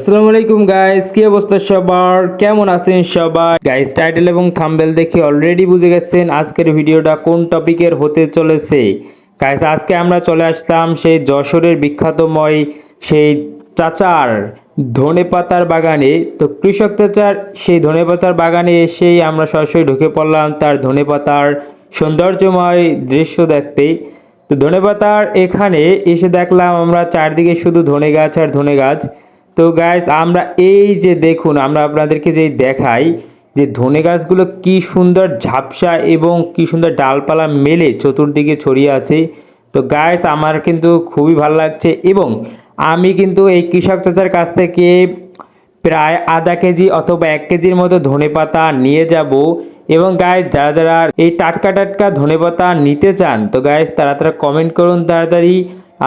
আসসালামু আলাইকুম গাইস, কি অবস্থা সবার? কেমন আছেন সবাই? গাইস, টাইটেল এবং থাম্বনেল দেখে অলরেডি বুঝে গেছেন আজকের ভিডিওটা কোন টপিকের হতে চলেছে। গাইস, আজকে আমরা চলে আসলাম সেই যশোরের বিখ্যাতময় সেই চাচার ধনেপাতার বাগানে। তো কৃষক চাচার সেই ধনেপাতার বাগানে এসেই আমরা সরাসরি ঢুকে পড়লাম তার ধনেপাতার সৌন্দর্যময় দৃশ্য দেখতে। তো ধনেপাতার এখানে এসে দেখলাম আমরা চারদিকে শুধু ধনে গাছ আর ধনে গাছ। তো গাইস, আমরা এই যে দেখুন, আমরা আপনাদেরকে যে দেখাই যে ধনে গাছগুলো কি সুন্দর ঝাপসা এবং কি সুন্দর ডালপালা মেলে চতুর্দিকে ছড়িয়ে আছে। তো গাইস, আমার কিন্তু খুবই ভালো লাগছে এবং আমি কিন্তু এই কৃষক চাচার কাছ থেকে প্রায় আধা কেজি অথবা 1 কেজির মতো ধনেপাতা নিয়ে যাব। এবং গাইস, যারা যারা এই টাটকা টাটকা ধনেপাতা নিতে চান, তো গাইস তারা কমেন্ট করুন তাড়াতাড়ি।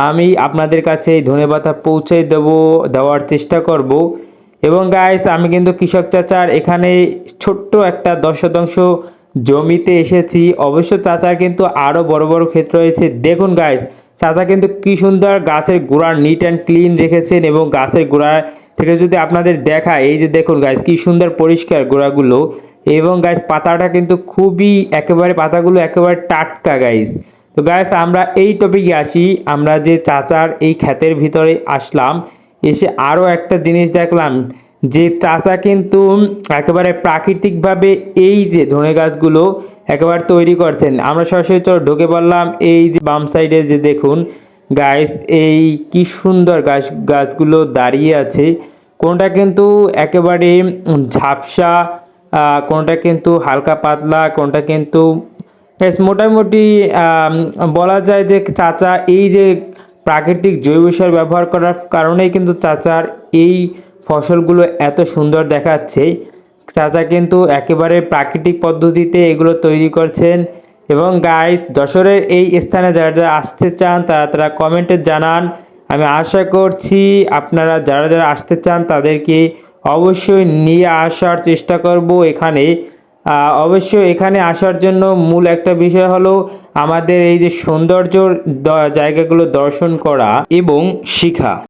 আমি আপনাদের কাছে এই ধনেপাতা পৌঁছে দেওয়ার চেষ্টা করব। এবং গাইস, আমি কিন্তু কৃষক চাচার এখানে ছোট্ট একটা 10 শতাংশ জমিতে এসেছি। অবশ্য চাচার কিন্তু আরও বড় বড় ক্ষেত রয়েছে। দেখুন গাইস, চাচা কিন্তু কি সুন্দর গাছের গোড়া নিট অ্যান্ড ক্লিন রেখেছেন। এবং গাছের গোড়া থেকে যদি আপনাদের দেখায়, এই যে দেখুন গাইস, কি সুন্দর পরিষ্কার গোড়াগুলো। এবং গাইস, পাতাটা কিন্তু খুবই একেবারে, পাতাগুলো একেবারে টাটকা গাইস। তো গাইস, আমরা এই টপিকে আসি। আমরা যে চাচার এই ক্ষেতের ভিতরে আসলাম, এসে আরও একটা জিনিস দেখলাম যে চাচা কিন্তু একেবারে প্রাকৃতিকভাবে এই যে ধনে গাছগুলো একেবারে তৈরি করছেন। আমরা সরাসরি ঢুকে পড়লাম। এই যে বাম সাইডে যে দেখুন গাইস, এই কি সুন্দর গাছগুলো দাঁড়িয়ে আছে। কোনটা কিন্তু একেবারে ঝাপসা, কোনটা কিন্তু হালকা পাতলা, কোনটা কিন্তু মোটামুটি বলা যায় যে চাচা এই যে প্রাকৃতিক জৈব সার ব্যবহার করার কারণেই কিন্তু চাচার এই ফসলগুলো এত সুন্দর দেখাচ্ছে। চাচা কিন্তু একেবারে প্রাকৃতিক পদ্ধতিতে এগুলো তৈরি করছেন। এবং গাইস, যশোরের এই স্থানে যারা যারা আসতে চান তারা কমেন্টে জানান। আমি আশা করছি আপনারা যারা যারা আসতে চান তাদেরকে অবশ্যই নিয়ে আসার চেষ্টা করব এখানে। অবশ্যই এখানে আসার জন্য মূল একটা বিষয় হলো আমাদের এই যে সৌন্দর্য জায়গাগুলো দর্শন করা এবং শিখা।